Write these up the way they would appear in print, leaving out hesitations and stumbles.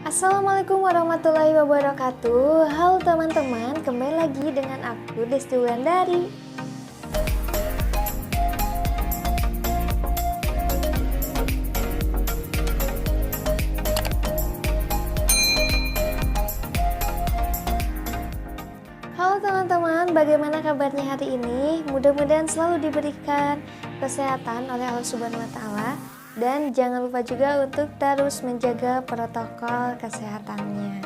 Assalamualaikum warahmatullahi wabarakatuh. Halo teman-teman, kembali lagi dengan aku Desti Wulandari. Halo teman-teman, bagaimana kabarnya hari ini? Mudah-mudahan selalu diberikan kesehatan oleh Allah Subhanahu wa Ta'ala. Dan jangan lupa juga untuk terus menjaga protokol kesehatannya.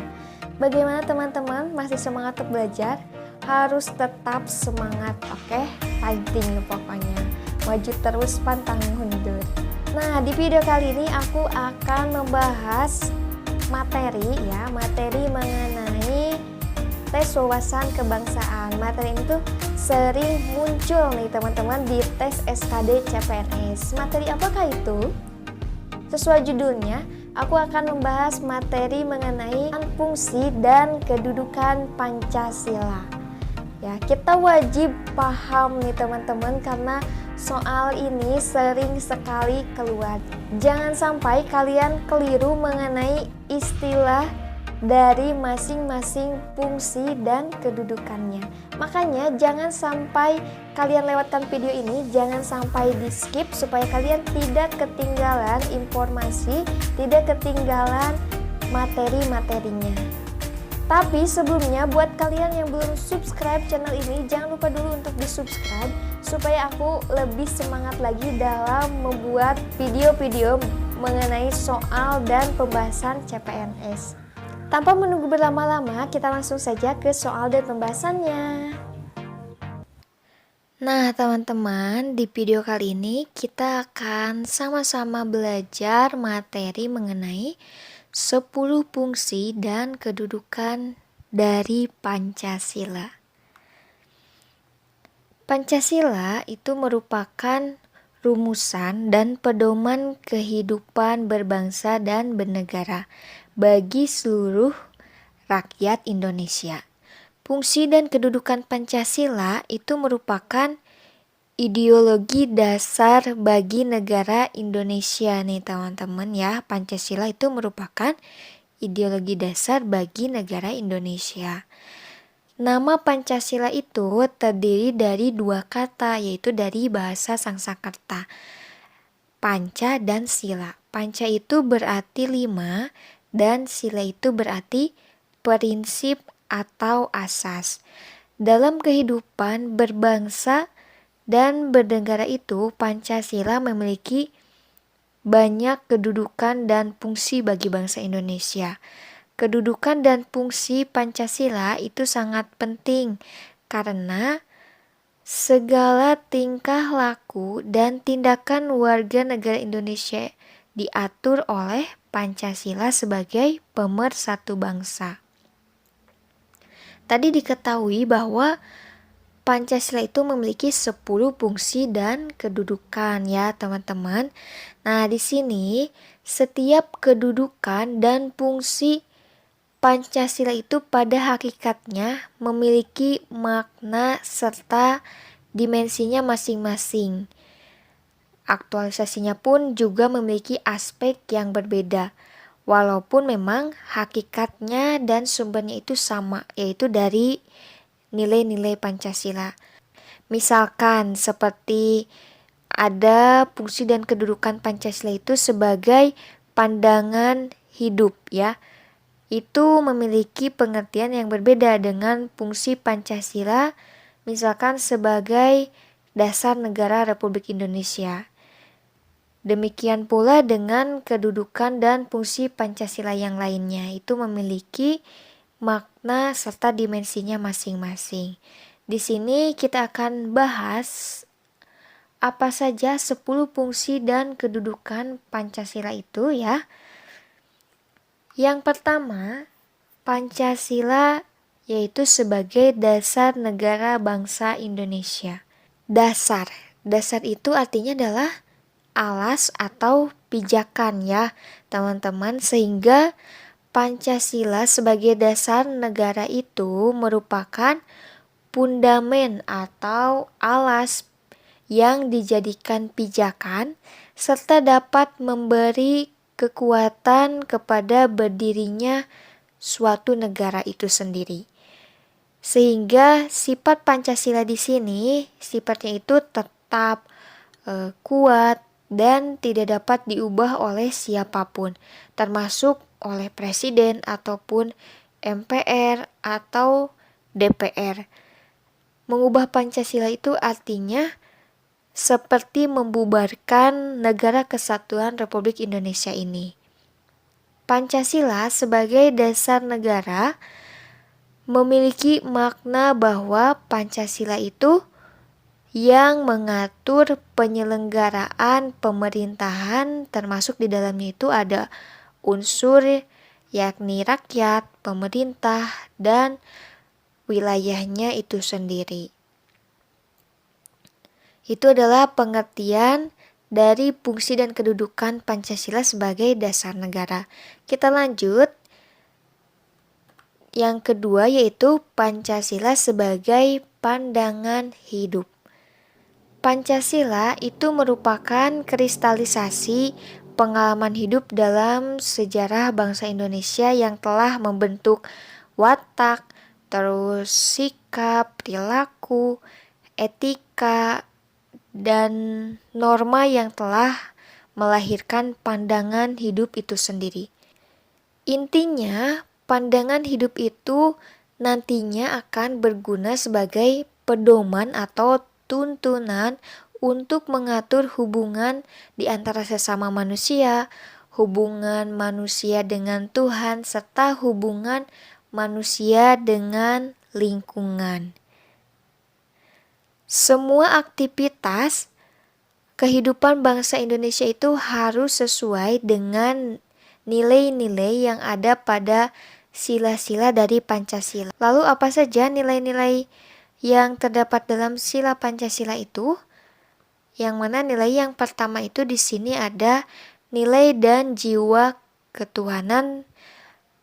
Bagaimana teman-teman, masih semangat untuk belajar? Harus tetap semangat, oke? Fighting pokoknya. Maju terus, pantang mundur. Nah, di video kali ini aku akan membahas materi mengenai tes wawasan kebangsaan. Materi ini tuh sering muncul nih teman-teman di tes SKD CPNS. Materi apakah itu? Sesuai judulnya, aku akan membahas materi mengenai fungsi dan kedudukan Pancasila. Ya, kita wajib paham nih teman-teman karena soal ini sering sekali keluar. Jangan sampai kalian keliru mengenai istilah dari masing-masing fungsi dan kedudukannya. Makanya jangan sampai kalian lewatkan video ini, jangan sampai di skip supaya kalian tidak ketinggalan informasi, tidak ketinggalan materi-materinya. Tapi sebelumnya buat kalian yang belum subscribe channel ini, jangan lupa dulu untuk di subscribe supaya aku lebih semangat lagi dalam membuat video-video mengenai soal dan pembahasan CPNS. Tanpa menunggu berlama-lama, kita langsung saja ke soal dan pembahasannya. Nah teman-teman, di video kali ini kita akan sama-sama belajar materi mengenai 10 fungsi dan kedudukan dari Pancasila. Pancasila itu merupakan rumusan dan pedoman kehidupan berbangsa dan bernegara bagi seluruh rakyat Indonesia. Fungsi dan kedudukan Pancasila itu merupakan ideologi dasar bagi negara Indonesia nih teman-teman ya. Pancasila itu merupakan ideologi dasar bagi negara Indonesia. Nama Pancasila itu terdiri dari dua kata, yaitu dari bahasa Sanskerta, panca dan sila. Panca itu berarti 5 dan sila itu berarti prinsip atau asas. Dalam kehidupan berbangsa dan bernegara itu, Pancasila memiliki banyak kedudukan dan fungsi bagi bangsa Indonesia. Kedudukan dan fungsi Pancasila itu sangat penting karena segala tingkah laku dan tindakan warga negara Indonesia diatur oleh Pancasila sebagai pemersatu bangsa. Tadi diketahui bahwa Pancasila itu memiliki 10 fungsi dan kedudukan ya teman-teman. Nah, di sini setiap kedudukan dan fungsi Pancasila itu pada hakikatnya memiliki makna serta dimensinya masing-masing. Aktualisasinya pun juga memiliki aspek yang berbeda, walaupun memang hakikatnya dan sumbernya itu sama, yaitu dari nilai-nilai Pancasila. Misalkan seperti ada fungsi dan kedudukan Pancasila itu sebagai pandangan hidup ya. Itu memiliki pengertian yang berbeda dengan fungsi Pancasila misalkan sebagai dasar negara Republik Indonesia. Demikian pula dengan kedudukan dan fungsi Pancasila yang lainnya, itu memiliki makna serta dimensinya masing-masing. Di sini kita akan bahas apa saja 10 fungsi dan kedudukan Pancasila itu ya. Yang pertama, Pancasila yaitu sebagai dasar negara bangsa Indonesia. Dasar itu artinya adalah alas atau pijakan ya teman-teman, sehingga Pancasila sebagai dasar negara itu merupakan fundamen atau alas yang dijadikan pijakan serta dapat memberi kekuatan kepada berdirinya suatu negara itu sendiri. Sehingga sifat Pancasila di sini, sifatnya itu tetap kuat dan tidak dapat diubah oleh siapapun, termasuk oleh presiden ataupun MPR atau DPR. Mengubah Pancasila itu artinya seperti membubarkan Negara Kesatuan Republik Indonesia ini. Pancasila sebagai dasar negara memiliki makna bahwa Pancasila itu yang mengatur penyelenggaraan pemerintahan, termasuk di dalamnya itu ada unsur yakni rakyat, pemerintah, dan wilayahnya itu sendiri. Itu adalah pengertian dari fungsi dan kedudukan Pancasila sebagai dasar negara. Kita lanjut. Yang kedua yaitu Pancasila sebagai pandangan hidup. Pancasila itu merupakan kristalisasi pengalaman hidup dalam sejarah bangsa Indonesia yang telah membentuk watak, terus sikap, perilaku, etika, dan norma yang telah melahirkan pandangan hidup itu sendiri. Intinya, pandangan hidup itu nantinya akan berguna sebagai pedoman atau tuntunan untuk mengatur hubungan di antara sesama manusia, hubungan manusia dengan Tuhan, serta hubungan manusia dengan lingkungan. Semua aktivitas kehidupan bangsa Indonesia itu harus sesuai dengan nilai-nilai yang ada pada sila-sila dari Pancasila. Lalu apa saja nilai-nilai yang terdapat dalam sila Pancasila itu? Yang mana nilai yang pertama itu di sini ada nilai dan jiwa ketuhanan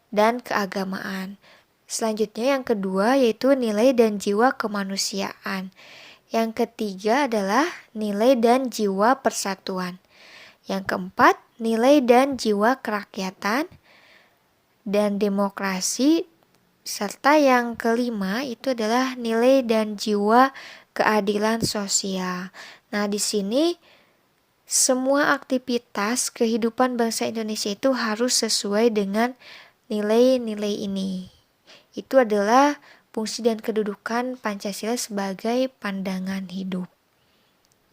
dan keagamaan. Selanjutnya yang kedua yaitu nilai dan jiwa kemanusiaan. Yang ketiga adalah nilai dan jiwa persatuan. Yang keempat, nilai dan jiwa kerakyatan dan demokrasi. Serta yang kelima itu adalah nilai dan jiwa keadilan sosial. Nah, di sini semua aktivitas kehidupan bangsa Indonesia itu harus sesuai dengan nilai-nilai ini. Itu adalah fungsi dan kedudukan Pancasila sebagai pandangan hidup.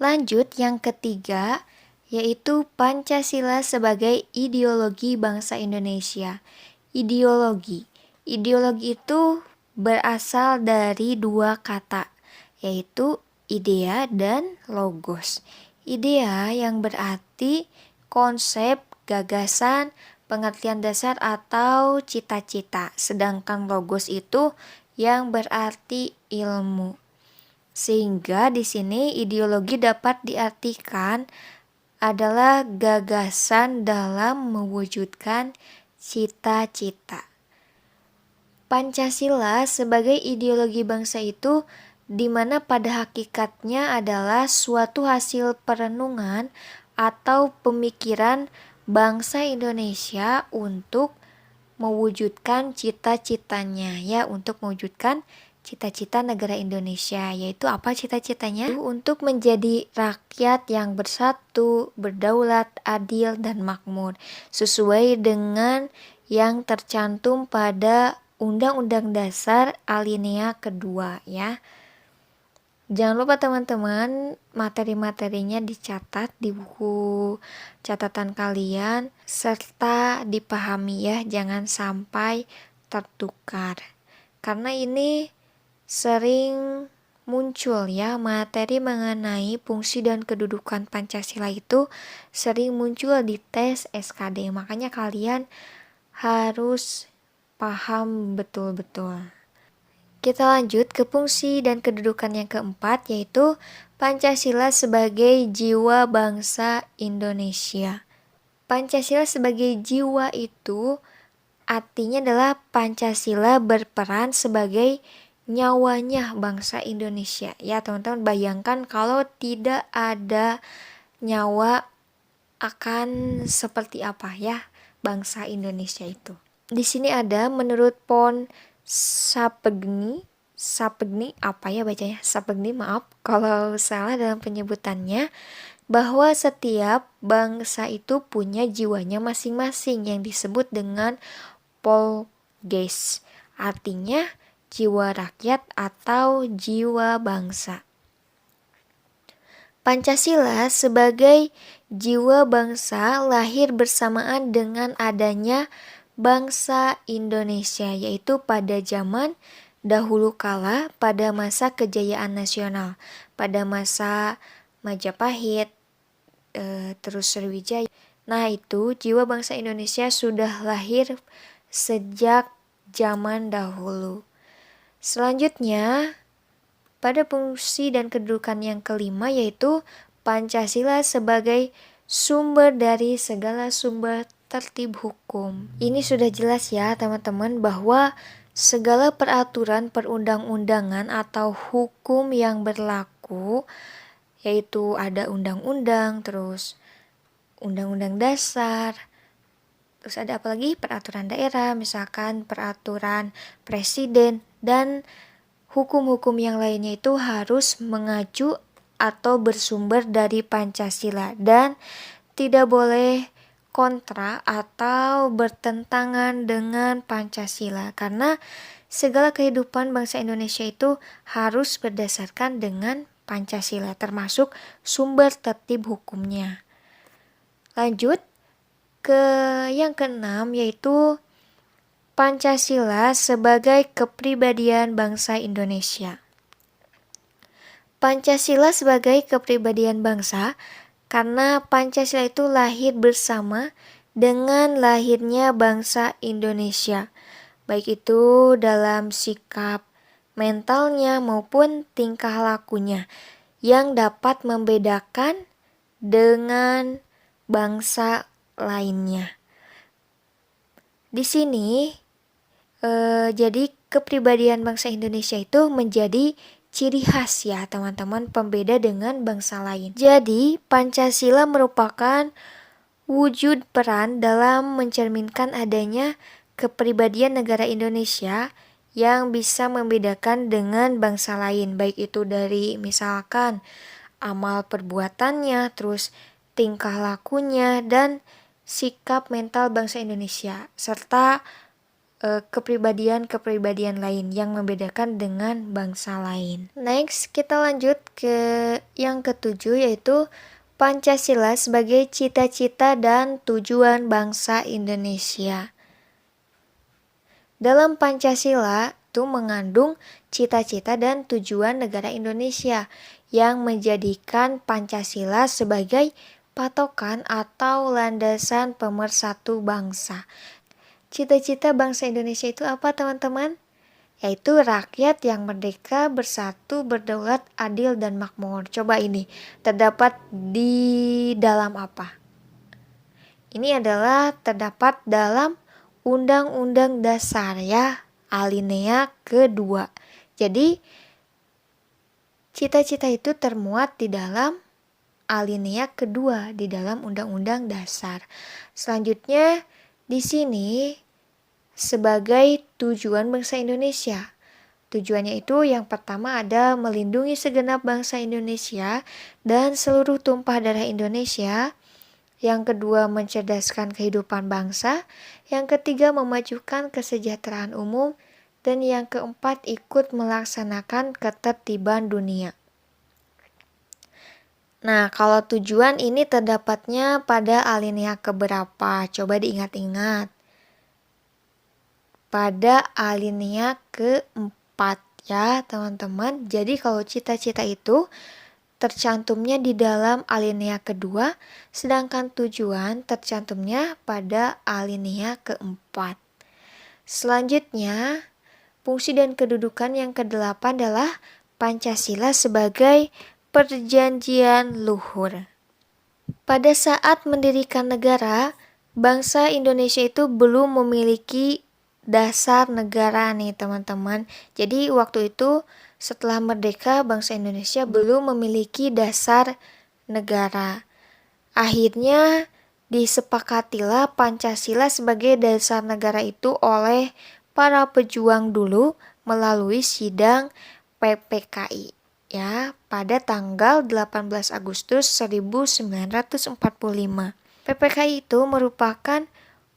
Lanjut yang ketiga, yaitu Pancasila sebagai ideologi bangsa Indonesia. Ideologi itu berasal dari dua kata, yaitu idea dan logos. Idea yang berarti konsep, gagasan, pengertian dasar atau cita-cita, sedangkan logos itu yang berarti ilmu. Sehingga di sini ideologi dapat diartikan adalah gagasan dalam mewujudkan cita-cita. Pancasila sebagai ideologi bangsa itu di mana pada hakikatnya adalah suatu hasil perenungan atau pemikiran bangsa Indonesia untuk mewujudkan cita-citanya, untuk mewujudkan cita-cita negara Indonesia. Yaitu apa cita-citanya? Untuk menjadi rakyat yang bersatu, berdaulat, adil, dan makmur sesuai dengan yang tercantum pada Undang-Undang Dasar alinea kedua ya. Jangan lupa teman-teman materi-materinya dicatat di buku catatan kalian serta dipahami ya, jangan sampai tertukar. Karena ini sering muncul ya, materi mengenai fungsi dan kedudukan Pancasila itu sering muncul di tes SKD. Makanya kalian harus paham betul-betul. Kita lanjut ke fungsi dan kedudukan yang keempat, yaitu Pancasila sebagai jiwa bangsa Indonesia. Pancasila sebagai jiwa itu artinya adalah Pancasila berperan sebagai nyawanya bangsa Indonesia. Ya teman-teman, bayangkan kalau tidak ada nyawa akan seperti apa ya bangsa Indonesia itu. Di sini ada menurut Pon Sapegni apa ya bacanya? Sapegni, maaf kalau salah dalam penyebutannya, bahwa setiap bangsa itu punya jiwanya masing-masing yang disebut dengan Polgeist. Artinya jiwa rakyat atau jiwa bangsa. Pancasila sebagai jiwa bangsa lahir bersamaan dengan adanya bangsa Indonesia, yaitu pada zaman dahulu kala pada masa kejayaan nasional, pada masa Majapahit, terus Sriwijaya. Nah itu jiwa bangsa Indonesia sudah lahir sejak zaman dahulu. Selanjutnya pada fungsi dan kedudukan yang kelima yaitu Pancasila sebagai sumber dari segala sumber tertib hukum. Ini sudah jelas ya teman-teman bahwa segala peraturan perundang-undangan atau hukum yang berlaku, yaitu ada undang-undang, terus undang-undang dasar, terus ada apa lagi, peraturan daerah, misalkan peraturan presiden, dan hukum-hukum yang lainnya itu harus mengacu atau bersumber dari Pancasila dan tidak boleh kontra atau bertentangan dengan Pancasila, karena segala kehidupan bangsa Indonesia itu harus berdasarkan dengan Pancasila, termasuk sumber tertib hukumnya. Lanjut ke yang keenam yaitu Pancasila sebagai kepribadian bangsa Indonesia. Pancasila sebagai kepribadian bangsa karena Pancasila itu lahir bersama dengan lahirnya bangsa Indonesia, baik itu dalam sikap mentalnya maupun tingkah lakunya yang dapat membedakan dengan bangsa lainnya. Di sini jadi kepribadian bangsa Indonesia itu menjadi ciri khas ya teman-teman, pembeda dengan bangsa lain. Jadi Pancasila merupakan wujud peran dalam mencerminkan adanya kepribadian negara Indonesia yang bisa membedakan dengan bangsa lain, baik itu dari misalkan amal perbuatannya, terus tingkah lakunya, dan sikap mental bangsa Indonesia, serta kepribadian lain yang membedakan dengan bangsa lain. Next, kita lanjut ke yang ketujuh yaitu Pancasila sebagai cita-cita dan tujuan bangsa Indonesia. Dalam Pancasila itu mengandung cita-cita dan tujuan negara Indonesia yang menjadikan Pancasila sebagai patokan atau landasan pemersatu bangsa. Cita-cita bangsa Indonesia itu apa teman-teman? Yaitu rakyat yang merdeka, bersatu, berdaulat, adil, dan makmur. Coba ini terdapat di dalam apa? Ini adalah terdapat dalam Undang-Undang Dasar ya, alinea kedua. Jadi cita-cita itu termuat di dalam alinea kedua di dalam Undang-Undang Dasar. Selanjutnya di sini sebagai tujuan bangsa Indonesia. Tujuannya itu yang pertama ada melindungi segenap bangsa Indonesia dan seluruh tumpah darah Indonesia. Yang kedua mencerdaskan kehidupan bangsa. Yang ketiga memajukan kesejahteraan umum. Dan yang keempat ikut melaksanakan ketertiban dunia. Nah, kalau tujuan ini terdapatnya pada alinea keberapa? Coba diingat-ingat. Pada alinea keempat ya teman-teman. Jadi kalau cita-cita itu tercantumnya di dalam alinea kedua, sedangkan tujuan tercantumnya pada alinea keempat. Selanjutnya, fungsi dan kedudukan yang kedelapan adalah Pancasila sebagai perjanjian luhur. Pada saat mendirikan negara, bangsa Indonesia itu belum memiliki dasar negara nih teman-teman. Jadi waktu itu setelah merdeka bangsa Indonesia belum memiliki dasar negara. Akhirnya disepakatilah Pancasila sebagai dasar negara itu oleh para pejuang dulu melalui sidang PPKI ya pada tanggal 18 Agustus 1945. PPKI itu merupakan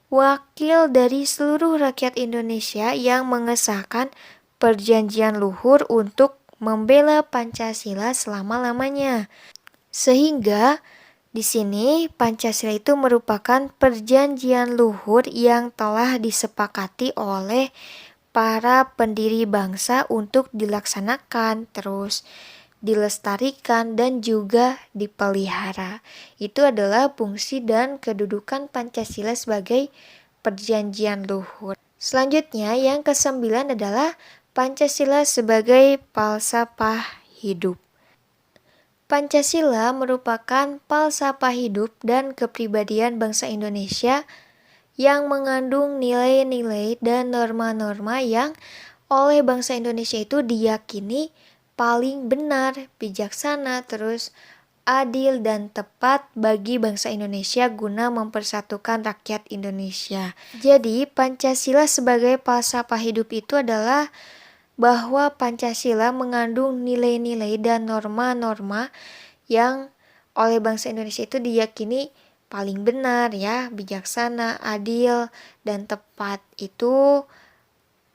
wakil dari seluruh rakyat Indonesia yang mengesahkan perjanjian luhur untuk membela Pancasila selama-lamanya. Sehingga di sini Pancasila itu merupakan perjanjian luhur yang telah disepakati oleh para pendiri bangsa untuk dilaksanakan, terus dilestarikan dan juga dipelihara. Itu adalah fungsi dan kedudukan Pancasila sebagai perjanjian luhur. Selanjutnya yang ke-9 adalah Pancasila sebagai falsafah hidup. Pancasila merupakan falsafah hidup dan kepribadian bangsa Indonesia yang mengandung nilai-nilai dan norma-norma yang oleh bangsa Indonesia itu diyakini paling benar, bijaksana, terus adil dan tepat bagi bangsa Indonesia guna mempersatukan rakyat Indonesia. Jadi Pancasila sebagai falsafah hidup itu adalah bahwa Pancasila mengandung nilai-nilai dan norma-norma yang oleh bangsa Indonesia itu diyakini paling benar ya, bijaksana, adil, dan tepat. Itu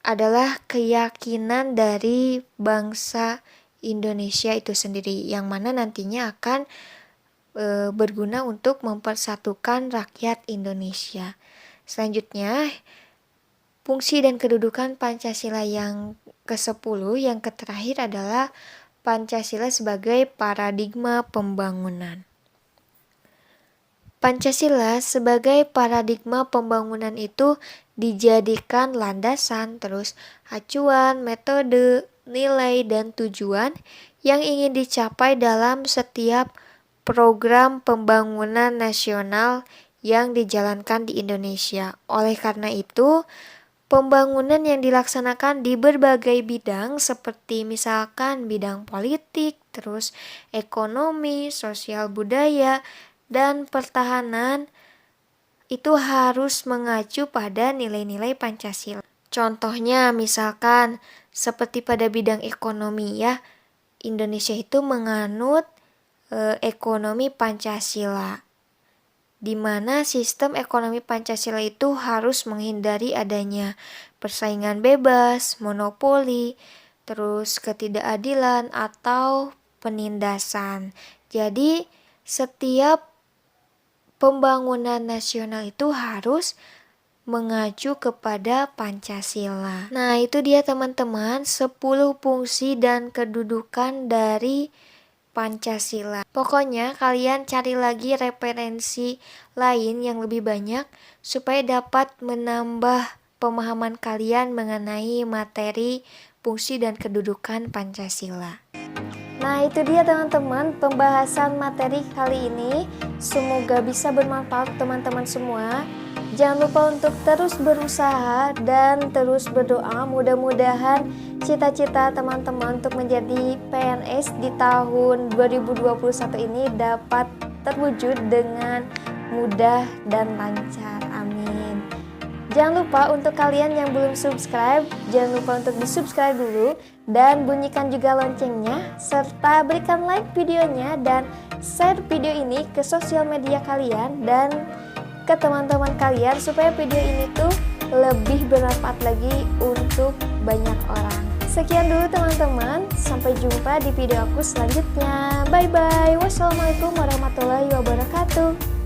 adalah keyakinan dari bangsa Indonesia itu sendiri yang mana nantinya akan berguna untuk mempersatukan rakyat Indonesia. Selanjutnya, fungsi dan kedudukan Pancasila yang ke-10 yang terakhir adalah Pancasila sebagai paradigma pembangunan. Pancasila sebagai paradigma pembangunan itu dijadikan landasan, terus acuan, metode, nilai, dan tujuan yang ingin dicapai dalam setiap program pembangunan nasional yang dijalankan di Indonesia. Oleh karena itu, pembangunan yang dilaksanakan di berbagai bidang seperti misalkan bidang politik, terus ekonomi, sosial budaya, dan pertahanan itu harus mengacu pada nilai-nilai Pancasila. Contohnya misalkan seperti pada bidang ekonomi ya, Indonesia itu menganut ekonomi Pancasila, di mana sistem ekonomi Pancasila itu harus menghindari adanya persaingan bebas, monopoli, terus ketidakadilan atau penindasan. Jadi setiap pembangunan nasional itu harus mengacu kepada Pancasila. Nah, itu dia teman-teman 10 fungsi dan kedudukan dari Pancasila. Pokoknya kalian cari lagi referensi lain yang lebih banyak supaya dapat menambah pemahaman kalian mengenai materi, fungsi dan kedudukan Pancasila. Nah, itu dia teman-teman pembahasan materi kali ini. Semoga bisa bermanfaat teman-teman semua. Jangan lupa untuk terus berusaha dan terus berdoa. Mudah-mudahan cita-cita teman-teman untuk menjadi PNS di tahun 2021 ini dapat terwujud dengan mudah dan lancar. Amin. Jangan lupa untuk kalian yang belum subscribe, jangan lupa untuk di-subscribe dulu dan bunyikan juga loncengnya, serta berikan like videonya dan share video ini ke sosial media kalian dan ke teman-teman kalian supaya video ini tuh lebih bermanfaat lagi untuk banyak orang. Sekian dulu teman-teman, sampai jumpa di video aku selanjutnya. Bye bye. Wassalamualaikum warahmatullahi wabarakatuh.